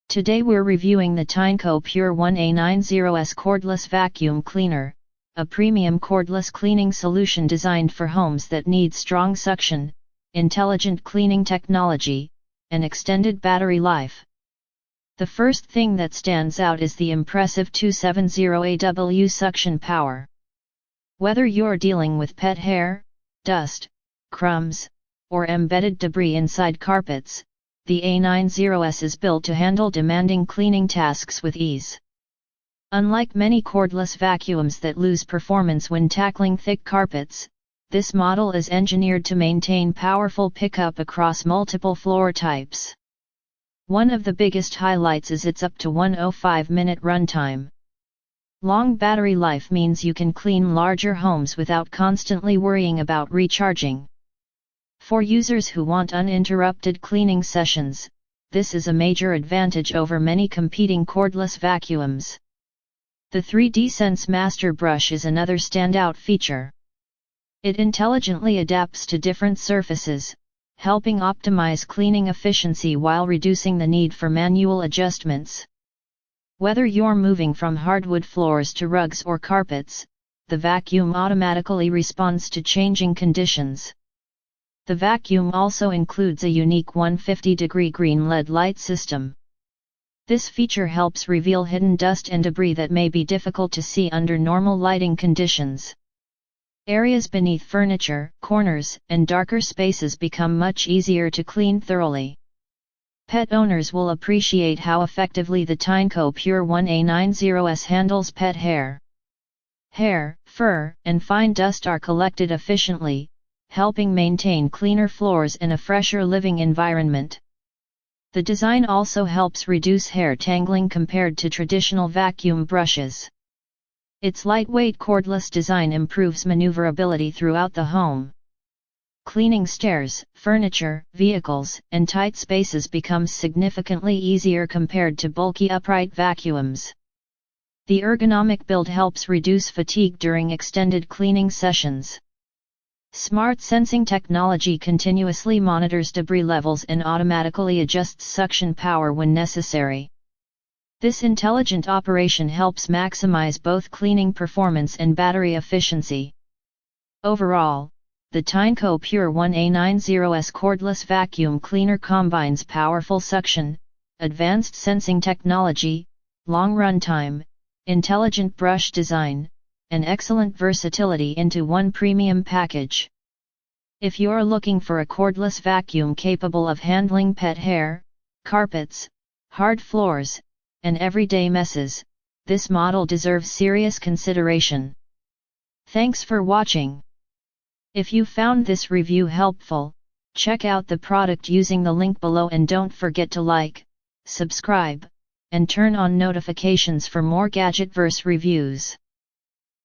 Today we're reviewing the Tineco Pure 1 A90S Cordless Vacuum Cleaner, a premium cordless cleaning solution designed for homes that need strong suction, intelligent cleaning technology, and extended battery life. The first thing that stands out is the impressive 270 AW suction power. Whether you're dealing with pet hair, dust, crumbs, or embedded debris inside carpets, the A90S is built to handle demanding cleaning tasks with ease. Unlike many cordless vacuums that lose performance when tackling thick carpets, this model is engineered to maintain powerful pickup across multiple floor types. One of the biggest highlights is its up to 105-minute runtime. Long battery life means you can clean larger homes without constantly worrying about recharging. For users who want uninterrupted cleaning sessions, this is a major advantage over many competing cordless vacuums. The 3D Sense Master Brush is another standout feature. It intelligently adapts to different surfaces, helping optimize cleaning efficiency while reducing the need for manual adjustments. Whether you're moving from hardwood floors to rugs or carpets, the vacuum automatically responds to changing conditions. The vacuum also includes a unique 150-degree green LED light system. This feature helps reveal hidden dust and debris that may be difficult to see under normal lighting conditions. Areas beneath furniture, corners, and darker spaces become much easier to clean thoroughly. Pet owners will appreciate how effectively the Tineco Pure 1 A90S handles pet hair. Hair, fur, and fine dust are collected efficiently, helping maintain cleaner floors and a fresher living environment. The design also helps reduce hair tangling compared to traditional vacuum brushes. Its lightweight cordless design improves maneuverability throughout the home. Cleaning stairs, furniture, vehicles, and tight spaces becomes significantly easier compared to bulky upright vacuums. The ergonomic build helps reduce fatigue during extended cleaning sessions. Smart sensing technology continuously monitors debris levels and automatically adjusts suction power when necessary. This intelligent operation helps maximize both cleaning performance and battery efficiency. Overall, the Tineco Pure 1 A90S Cordless Vacuum Cleaner combines powerful suction, advanced sensing technology, long runtime, intelligent brush design, and excellent versatility into one premium package. If you're looking for a cordless vacuum capable of handling pet hair, carpets, hard floors, and everyday messes, this model deserves serious consideration. Thanks for watching. If you found this review helpful, check out the product using the link below and don't forget to like, subscribe, and turn on notifications for more Gadgetverse reviews.